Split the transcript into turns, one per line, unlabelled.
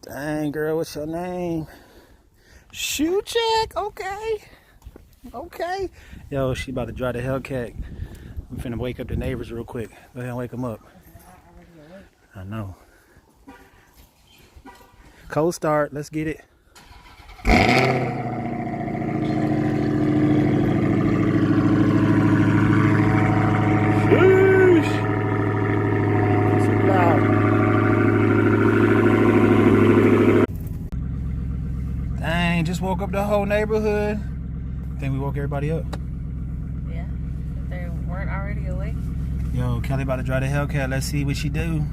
Dang, girl, what's your name? Shoe check, okay. Okay. Yo, she about to drive the Hellcat. We finna wake up the neighbors real quick. Go ahead and wake them up. I know. Cold start, let's get it. Dang, just woke up the whole neighborhood. Think we woke everybody up.
Yeah, if they weren't already awake.
Yo, Kelly about to drive the Hellcat. Let's see what she do.